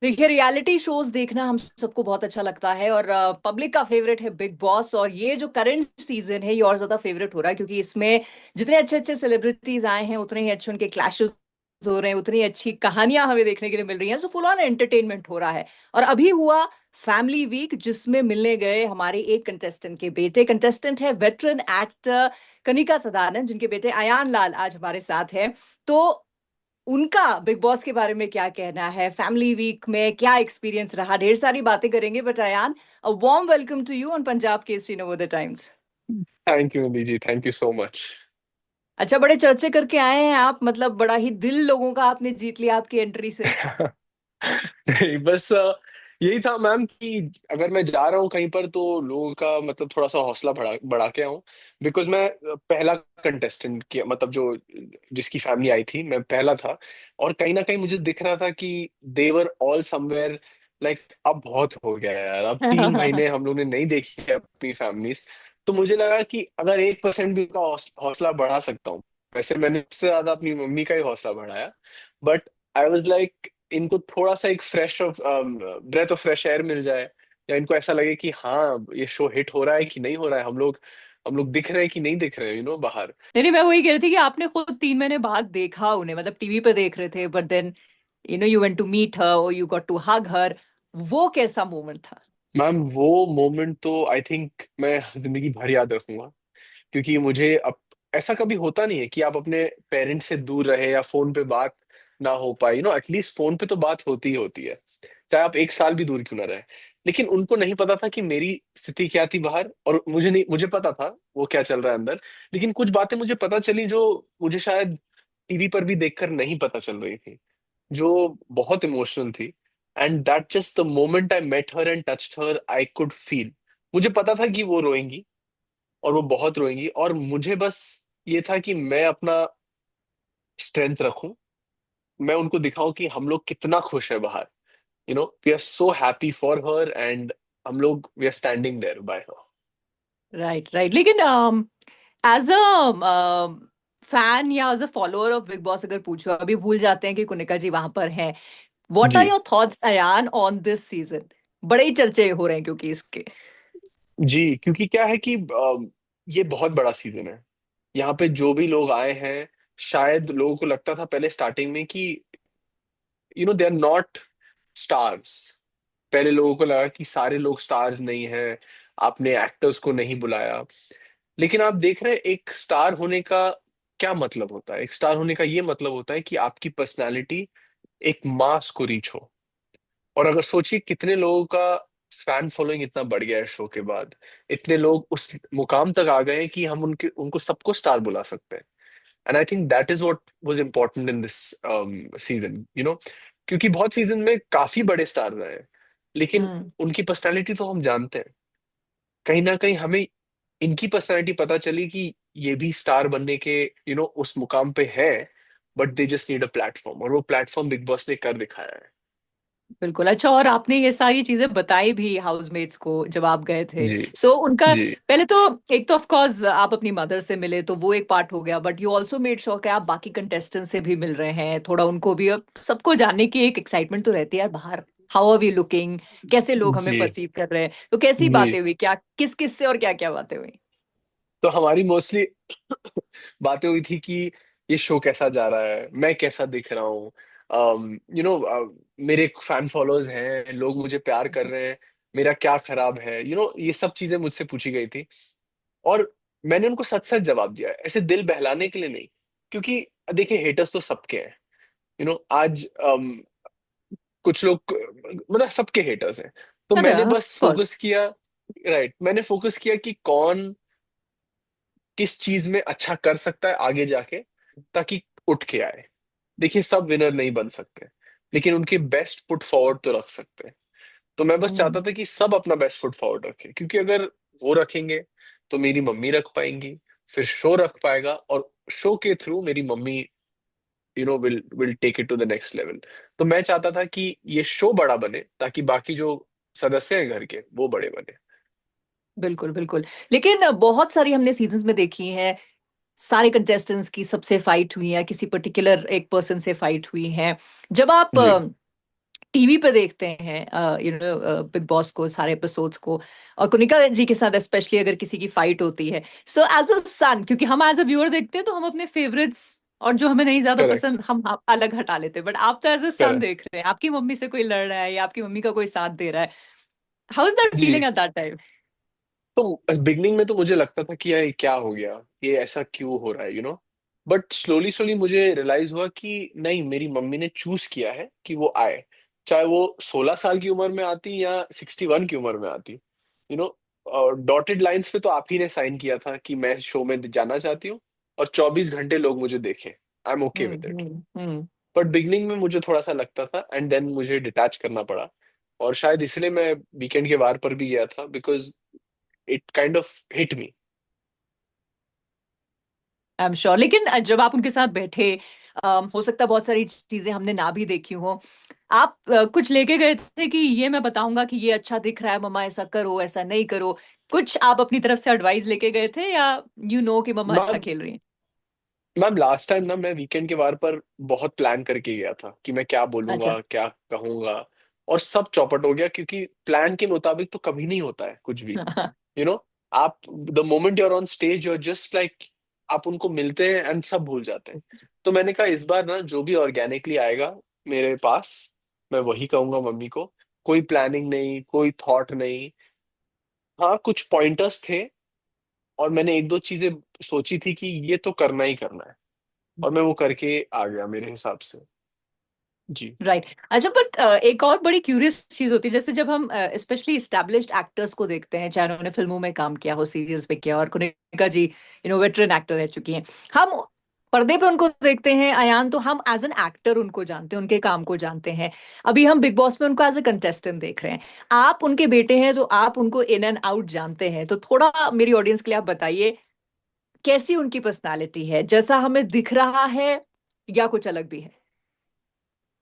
देखिए, reality shows देखना हम सबको बहुत अच्छा लगता है और पब्लिक का फेवरेट है बिग बॉस। और ये जो करंट सीजन है ये और ज्यादा फेवरेट हो रहा है क्योंकि इसमें जितने अच्छे अच्छे सेलिब्रिटीज आए हैं उतने ही अच्छे उनके क्लैशेस हो रहे हैं, उतनी अच्छी कहानियां हमें देखने के लिए मिल रही हैं। सो फुल ऑन एंटरटेनमेंट हो रहा है। और अभी हुआ फैमिली वीक जिसमें मिलने गए हमारे एक कंटेस्टेंट के बेटे। कंटेस्टेंट है वेटरन एक्टर कनिका सदानंद, जिनके बेटे अयान लाल आज हमारे साथ हैं। तो उनका बिग बॉस के बारे में क्या कहना है, फैमिली वीक में क्या एक्सपीरियंस रहा, ढेर सारी बातें करेंगे। But Ayaan, a warm welcome to you on Punjab Kesari Navodaya the Times. Thank you Nidhi ji, thank you so much. अच्छा, बड़े चर्चे करके आए हैं आप, मतलब बड़ा ही दिल लोगों का आपने जीत लिया आपकी एंट्री से। नहीं, बस यही था मैम कि अगर मैं जा रहा हूँ कहीं पर तो लोगों का मतलब थोड़ा सा हौसला बढ़ा बढ़ा के आऊँ। बिकॉज मैं पहला कंटेस्टेंट किया, मतलब जो जिसकी फैमिली आई थी मैं पहला था। और कहीं ना कहीं मुझे दिख रहा था कि देवर ऑल समवेयर, लाइक अब बहुत हो गया है यार, अब 3 महीने हम लोग ने नहीं देखी है अपनी फैमिलीज। तो मुझे लगा कि अगर 1% भी उनका हौसला बढ़ा सकता हूँ। वैसे मैंने उससे ज्यादा अपनी मम्मी का ही हौसला बढ़ाया। बट आई वॉज लाइक इनको थोड़ा सा एक fresh of breath of fresh air मिल जाए, या इनको ऐसा लगे कि हाँ ये शो हिट हो रहा है कि नहीं हो रहा है, हम लोग दिख रहे हैं कि नहीं दिख रहे हैं, बाहर। नहीं नहीं, मैं वही कह रही थी कि आपने खुद 3 महीने बाद देखा उन्हें, मतलब टीवी पे देख रहे थे, but then you went to meet her और you got to hug her. वो कैसा मोमेंट था? मैम वो मोमेंट तो आई थिंक मैं जिंदगी भर याद रखूंगा। क्योंकि मुझे अब ऐसा कभी होता नहीं है कि आप अपने पेरेंट्स से दूर रहे या फोन पे बात ना हो पाए, एटलीस्ट फोन पे तो बात होती ही होती है, चाहे आप 1 साल भी दूर क्यों ना रहे। लेकिन उनको नहीं पता था कि मेरी स्थिति क्या थी बाहर, और मुझे नहीं, मुझे पता था वो क्या चल रहा है अंदर। लेकिन कुछ बातें मुझे पता चली जो मुझे शायद टीवी पर भी देखकर नहीं पता चल रही थी, जो बहुत इमोशनल थी। And that just the moment I met her and touched her, I could feel. मुझे पता था कि वो रोएंगी, और वो बहुत रोएंगी, और मुझे बस ये था कि मैं अपना स्ट्रेंथ रखूं, मैं उनको दिखाऊं कि हम लोग कितना खुश है बाहर। We are so happy for her, and हम लोग we are standing there by her. Right right. लेकिन एज अ फैन या as a follower of Bigg Boss अगर पूछो, अभी भूल जाते हैं कि कुनिका जी वहां पर हैं। What are ji your thoughts Ayaan on this season? बड़े ही चर्चे हो रहे हैं क्योंकि इसके। जी, क्योंकि क्या है कि ये बहुत बड़ा सीजन है। यहाँ पे जो भी लोग आए हैं, शायद लोगों को लगता था पहले स्टार्टिंग में कि दे आर नॉट स्टार्स। पहले लोगों को लगा कि सारे लोग स्टार्स नहीं हैं, आपने एक्टर्स को नहीं बुलाया। लेकिन आप देख रहे हैं एक स्टार होने का क्या मतलब होता है। एक स्टार होने का ये मतलब होता है कि आपकी पर्सनालिटी एक मास को रीच हो। और अगर सोचिए कितने लोगों का फैन फॉलोइंग इतना बढ़ गया है शो के बाद, इतने लोग उस मुकाम तक आ गए हैं कि हम उनके उनको सबको स्टार बुला सकते हैं। And I think that is what was important in this season, क्योंकि बहुत सीजन में काफी बड़े स्टार्स आए हैं, लेकिन हम्म। उनकी पर्सनैलिटी तो हम जानते हैं। कहीं ना कहीं हमें इनकी पर्सनैलिटी पता चली कि ये भी स्टार बनने के उस मुकाम पे है, but they just need a platform, और वो प्लेटफॉर्म बिग बॉस ने कर दिखाया है। बिल्कुल। अच्छा, और आपने ये सारी चीजें बताई भी हाउसमेट्स को जब आप गए थे? जी सो उनका जी पहले तो, एक तो ऑफ कोर्स आप अपनी मदर से मिले तो वो एक पार्ट हो गया, but you also made sure कि आप बाकी कंटेस्टेंट से भी मिल रहे हैं, थोड़ा उनको भी। अब सबको जानने की एक एक्साइटमेंट तो रहती है यार बाहर, हाउ आर वी लुकिंग, कैसे लोग हमें जी परसीव कर रहे हैं। तो कैसी जी। बातें हुई, क्या किस किस से और क्या क्या बातें हुई? तो हमारी मोस्टली बातें हुई थी कि ये शो कैसा जा रहा है, मैं कैसा दिख रहा हूँ, मेरे फैन फॉलोअर्स हैं, लोग मुझे प्यार कर रहे हैं, मेरा क्या खराब है, ये सब चीजें मुझसे पूछी गई थी। और मैंने उनको सच सच जवाब दिया है, ऐसे दिल बहलाने के लिए नहीं। क्योंकि देखिए हेटर्स तो सबके हैं, आज कुछ लोग, मतलब सबके हेटर्स हैं। तो अरे मैंने ऑफ बस कोर्स। फोकस किया, राइट, मैंने फोकस किया कि कौन किस चीज में अच्छा कर सकता है आगे जाके, ताकि उठ के आए। देखिए सब विनर नहीं बन सकते, लेकिन उनके बेस्ट फुट फॉरवर्ड तो रख सकते हैं। तो मैं बस चाहता था कि सब अपना बेस्ट फुट फॉरवर्ड रखें, क्योंकि अगर वो रखेंगे तो मेरी मम्मी रख पाएंगी, फिर शो रख पाएगा, और शो के थ्रू मेरी mummy will take it to the next level. तो मैं चाहता था कि ये शो बड़ा बने ताकि बाकी जो सदस्य हैं घर के वो बड़े बने। बिल्कुल बिल्कुल। लेकिन बहुत सारी हमने सीजन्स में देखी हैं, सारे कंटेस्टेंट्स की सबसे फाइट हुई है, किसी पर्टिकुलर एक पर्सन से फाइट हुई है। जब आप जी टीवी पे देखते हैं यू नो बिग बॉस को, सारे एपिसोड्स को, और कुनिका जी के साथ स्पेशली अगर किसी की फाइट होती है, सो एज अ सन, क्योंकि हम एज अ व्यूअर देखते हैं तो हम अपने फेवरेट्स और जो हमें नहीं ज्यादा करेक्ट। पसंद हम अलग हटा लेते हैं, बट आप तो एज अ सन करेक्ट। देख रहे हैं, आपकी मम्मी से कोई लड़ रहा है या आपकी मम्मी का कोई साथ दे रहा है, हाउ इज दैट जी। Feeling at that time? तो बिगनिंग में तो मुझे लगता था कि यार ये क्या हो गया, ये ऐसा क्यों हो रहा है, बट स्लोली स्लोली मुझे रियलाइज हुआ कि नहीं, मेरी मम्मी ने चूज किया है कि वो आए, चाहे वो 16 साल की उम्र में आती या 61 की उम्र में आती। यू नो डॉटेड लाइंस पे तो आप ही ने साइन किया था कि मैं शो में जाना चाहती हूँ, और 24 घंटे लोग मुझे देखें, I am okay with it. Hmm. But beginning में मुझे थोड़ा सा लगता था, एंड देन मुझे डिटैच करना पड़ा, और शायद इसलिए मैं वीकेंड के वार पर भी गया था, because it kind of hit me. I am sure, लेकिन जब आप उनके साथ बैठे, हो सकता है बहुत सारी चीजें हमने ना भी देखी हो, आप कुछ लेके गए थे कि ये मैं बताऊंगा कि ये अच्छा दिख रहा है मम्मा, ऐसा करो ऐसा नहीं करो, कुछ आप अपनी तरफ से एडवाइस लेके गए थे, या यू नो कि मम्मा अच्छा मैम खेल रही है? मैम लास्ट टाइम ना मैं वीकेंड के वार पर बहुत प्लान करके गया था कि मैं क्या अच्छा। बोलूंगा, क्या कहूंगा, और सब चौपट हो गया, क्योंकि प्लान के मुताबिक तो कभी नहीं होता है कुछ भी। यू नो आप the moment you are on stage, you are just like, आप उनको मिलते हैं एंड सब भूल जाते हैं। तो मैंने कहा इस बार ना जो भी ऑर्गेनिकली आएगा मेरे पास, मैं वही कहूंगा मम्मी को, कोई प्लानिंग नहीं, कोई थॉट नहीं। हाँ, कुछ पॉइंटर्स थे, और मैंने एक दो चीजें सोची थी कि ये तो करना ही करना है, और मैं वो करके आ गया मेरे हिसाब से। जी। राइट। अच्छा, बट एक और बड़ी क्यूरियस चीज होती है, जैसे जब हम स्पेशली एस्टैब्लिश्ड एक्टर्स को देखते हैं, चाहे उन्होंने फिल्मों में काम किया हो, सीरियल्स में किया, और कुनिका जी यू नो वेटरन एक्टर रह चुकी हैं, हम पर्दे पे उनको देखते हैं अयान, तो हम एज एन एक्टर उनको जानते हैं, उनके काम को जानते हैं। अभी हम बिग बॉस में उनको एज ए कंटेस्टेंट देख रहे हैं। आप उनके बेटे हैं तो आप उनको इन एंड आउट जानते हैं, तो थोड़ा मेरी ऑडियंस के लिए आप बताइए, कैसी उनकी पर्सनालिटी है, जैसा हमें दिख रहा है या कुछ अलग भी है?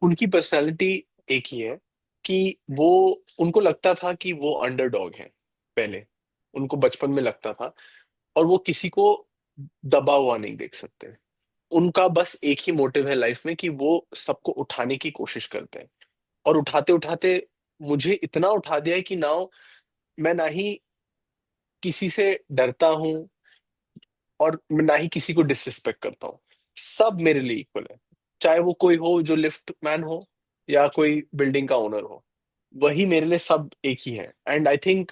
उनकी पर्सनालिटी एक ही है कि वो, उनको लगता था कि वो अंडरडॉग है पहले, उनको बचपन में लगता था, और वो किसी को दबा हुआ नहीं देख सकते। उनका बस एक ही मोटिव है लाइफ में कि वो सबको उठाने की कोशिश करते हैं, और उठाते उठाते मुझे इतना उठा दिया है कि नाउ मैं ना ही किसी से डरता हूँ, और मैं ना ही किसी को डिसरिस्पेक्ट करता हूँ। सब मेरे लिए इक्वल है, चाहे वो कोई हो जो लिफ्ट मैन हो या कोई बिल्डिंग का ओनर हो, वही मेरे लिए सब एक ही है। एंड आई थिंक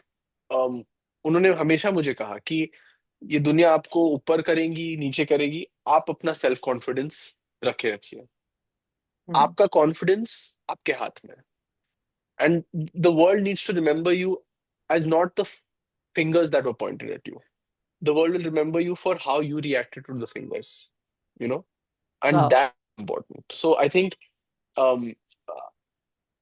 उन्होंने हमेशा मुझे कहा कि ये दुनिया आपको ऊपर करेगी नीचे करेगी, आप अपना सेल्फ कॉन्फिडेंस रखे रखिए, हम्म। आपका कॉन्फिडेंस आपके हाथ में है। And the world needs to remember you as not the fingers that were pointed at you. The world will remember you for how you reacted to the fingers, you know, and वाह। that's important. So I think um,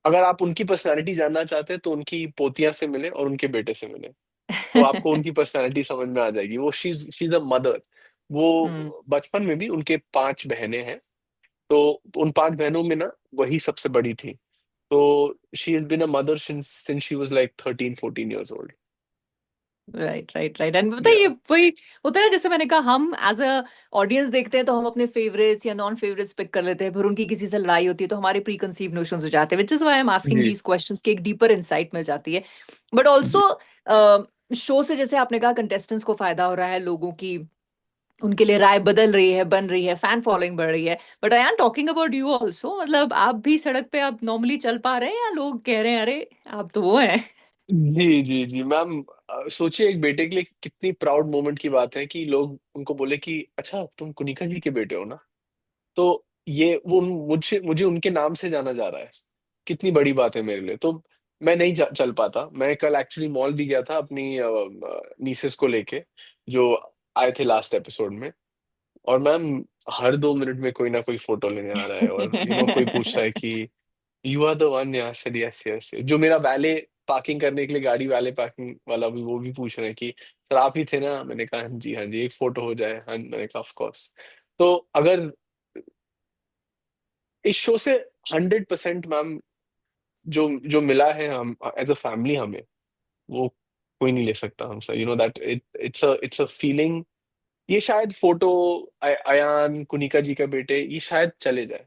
अगर आप उनकी personality जानना चाहते हैं तो उनकी पोतियां से मिले और उनके बेटे से मिले, तो आपको उनकी पर्सनालिटी समझ में आ जाएगी। वो शी इज अ मदर। हम्म। वो बचपन में भी, उनके 5 बहनें हैं, तो उन 5 बहनों में ना वही सबसे बड़ी थी। तो she has been a mother since she was like 13-14 years old. Right right right, and बताइए, Yeah. वही होता है जैसे मैंने कहा, हम एज अ ऑडियंस देखते हैं तो हम अपने फेवरेट्स या नॉन फेवरेट्स पिक कर लेते हैं, फिर उनकी किसी से लड़ाई होती है तो हमारे प्री कंसीव नोशंस हो जाते हैं, which is why I am asking जी। दीज क्वेश्चंस की एक डीपर इंसाइट मिल जाती है। But ji. ऑल्सो शो से, जैसे आपने कहा, कंटेस्टेंट्स को फायदा हो रहा है, लोगों की उनके लिए राय बदल रही है, बन रही है, फैन फॉलोइंग बढ़ रही है, but I am talking about you also, मतलब आप भी सड़क पे आप नॉर्मली चल पा रहे हैं, या लोग कह रहे हैं अरे आप तो वो हैं? जी। जी। जी मैम, सोचिए एक बेटे के लिए कितनी प्राउड मोमेंट की बात है कि लोग उनको बोले कि अच्छा तुम कुनिका जी के बेटे हो ना। तो ये वो मुझे मुझे उनके नाम से जाना जा रहा है, कितनी बड़ी बात है मेरे लिए। तो मैं नहीं चल पाता। मैं कल एक्चुअली मॉल भी गया था अपनी नीसेस को लेके, जो आए थे लास्ट एपिसोड में, और मैम हर 2 मिनट में कोई ना कोई फोटो लेने आ रहा है, और कोई पूछ रहा है कि यू आर द वन, यार सर, यस यस। जो मेरा वैले पार्किंग करने के लिए, गाड़ी वाले पार्किंग वाला भी, वो भी पूछ रहे हैं कि सर आप ही थे ना। मैंने कहा हाँ जी हाँ जी, एक फोटो हो जाए। हाँ, मैंने कहा ऑफ कोर्स। तो अगर इस शो से 100% मैम जो जो मिला है हम एज अ फैमिली, हमें वो कोई नहीं ले सकता हमसे। That it's a feeling. ये शायद फोटो, अयान कुनिका जी का बेटे, ये शायद चले जाए,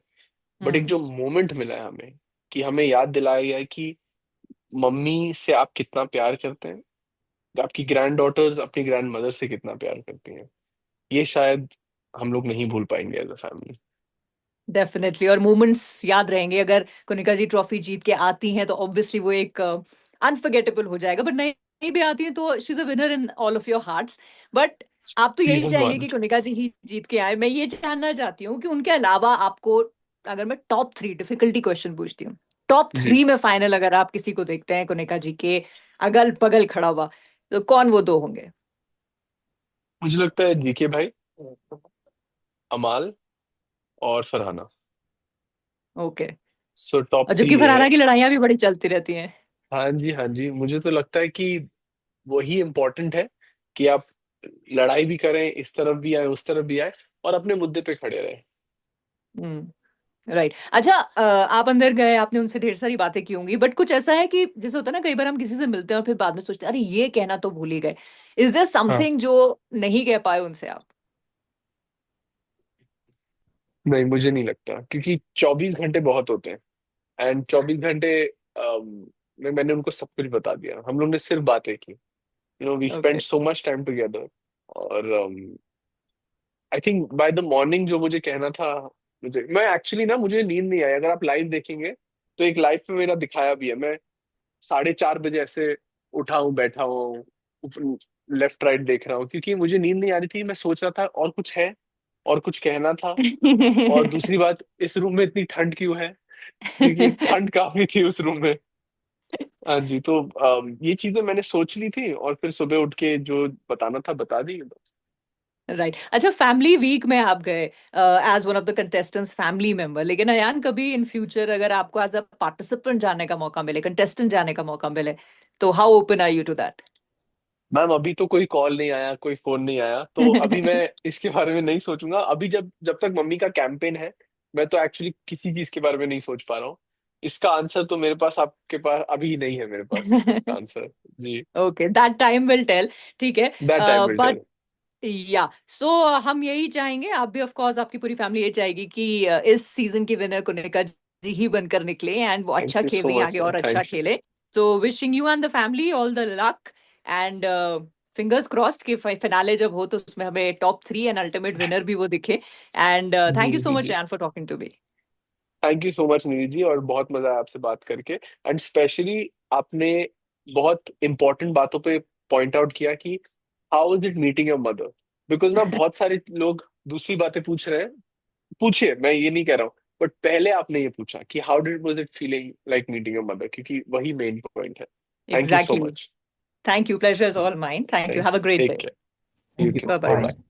बट एक हम्म। जो मोमेंट मिला है हमें, कि हमें याद दिलाया गया है कि मम्मी से आप कितना प्यार करते हैं, आपकी ग्रैंड डॉटर्स अपनी ग्रैंड मदर से कितना प्यार करती हैं। ये शायद हम लोग नहीं भूल पाएंगे एज अ फैमिली। डेफिनेटली, और मोमेंट्स याद रहेंगे। अगर कनिका जी ट्रॉफी जीत के आती हैं तो ऑब्वियसली वो एक अनफॉरगेटेबल हो जाएगा, बट नहीं नहीं भी आती हैं तो she is a winner in all of your hearts. But आप तो शी यही हैज चाहेंगे वन। कि कनिका जी ही जीत के आए। मैं ये जानना चाहती हूँ कि उनके अलावा आपको, अगर मैं टॉप थ्री डिफिकल्टी क्वेश्चन पूछती हूँ, टॉप जी, थ्री में फाइनल अगर आप किसी को देखते हैं कनिका जी के अगल बगल खड़ा हुआ, तो कौन वो दो होंगे? मुझे लगता है जीके भाई, अमाल और फरहाना। ओके। सो टॉप और थ्री जबकि ये है। फरहाना की लड़ाइयाँ भी बड़ी चलती रहती हैं। हाँ जी, हाँ जी, मुझे तो लगता है कि वही इम्पोर्टेंट है कि आप लड़ाई भी करें, इस तरफ भी आए, उस तरफ भी आए, और अपने मुद्दे पे खड़े रहें। हम्म। राइट। अच्छा, आप अंदर गए, आपने उनसे ढेर सारी बातें की होंगी, बट कुछ ऐसा है कि जैसे होता है ना, कई बार हम किसी से मिलते हैं और फिर बाद में सोचते हैं अरे ये कहना तो भूल ही गए। इज देयर हाँ। समथिंग जो नहीं कह पाए उनसे आप? नहीं, मुझे नहीं लगता, क्योंकि 24 घंटे बहुत होते हैं। एंड 24 घंटे में मैंने उनको सब कुछ बता दिया। हम लोग ने सिर्फ बातें की, we spend okay. So much time together. और I think by the morning जो मुझे कहना था, मैं एक्चुअली ना, मुझे नींद नहीं आई। अगर आप लाइव देखेंगे तो एक लाइव में मेरा दिखाया भी है, मैं 4:30 बजे ऐसे उठा हूँ, बैठा हूँ, लेफ्ट राइट देख रहा हूँ, क्योंकि मुझे नींद नहीं आ रही थी। मैं सोच रहा था और कुछ है, और कुछ कहना था। और दूसरी बात, इस रूम में इतनी ठंड क्यों है, क्योंकि ठंड काफी थी उस रूम में। हाँ जी, तो ये चीजें मैंने सोच ली थी, और फिर सुबह उठ के जो बताना था बता दी बस। राइट। अच्छा, फैमिली वीक में आप गए as one of the contestants, family member, लेकिन अयान कभी इन फ्यूचर अगर आपको एज अ पार्टिसिपेंट जाने का मौका मिले, कंटेस्टेंट जाने का मौका मिले, तो how open are you to that? Ma'am, अभी तो कोई कॉल नहीं आया, कोई फोन नहीं आया, तो अभी मैं इसके बारे में नहीं सोचूंगा। अभी जब जब तक मम्मी का कैंपेन है, मैं तो एक्चुअली किसी चीज के बारे में नहीं सोच पा रहा हूँ। इसका आंसर तो मेरे पास, आपके पास अभी नहीं है, मेरे पास इसका आंसर। जी। Okay, that time will tell. ठीक है। That time will but tell. या सो हम यही चाहेंगे, आप भी ऑफ कोर्स, आपकी पूरी फैमिली ये चाहेगी कि इस सीजन की विनर कुनिका जी ही बनकर निकले एंड वो अच्छा थैंक यू खेल सो रही है मच आगे मैम, और अच्छा थैंक यू। खेले। तो wishing you and the family all the luck and fingers crossed कि फिनाले जब हो तो उसमें हमें top three and ultimate winner भी वो दिखे। एंड जी, थैंक यू सो जी, मच जी। And for talking to me. Thank you so much Nidhi ji, और बहुत मजा आया आपसे बात करके। एंड स्पेशली आपने बहुत इंपॉर्टेंट बातों पे पॉइंट आउट किया कि how is it meeting your mother. Because ना, बहुत सारे लोग दूसरी बातें पूछ रहे हैं। पूछिए, मैं ये नहीं कह रहा हूँ, बट पहले आपने ये पूछा कि how did was it feeling like meeting your mother, क्योंकि वही मेन पॉइंट है। Thank you so exactly. Much. Thank you, pleasure is all mine, thank you, thank have you, a great take day. Care. You too, bye bye bye. Bye.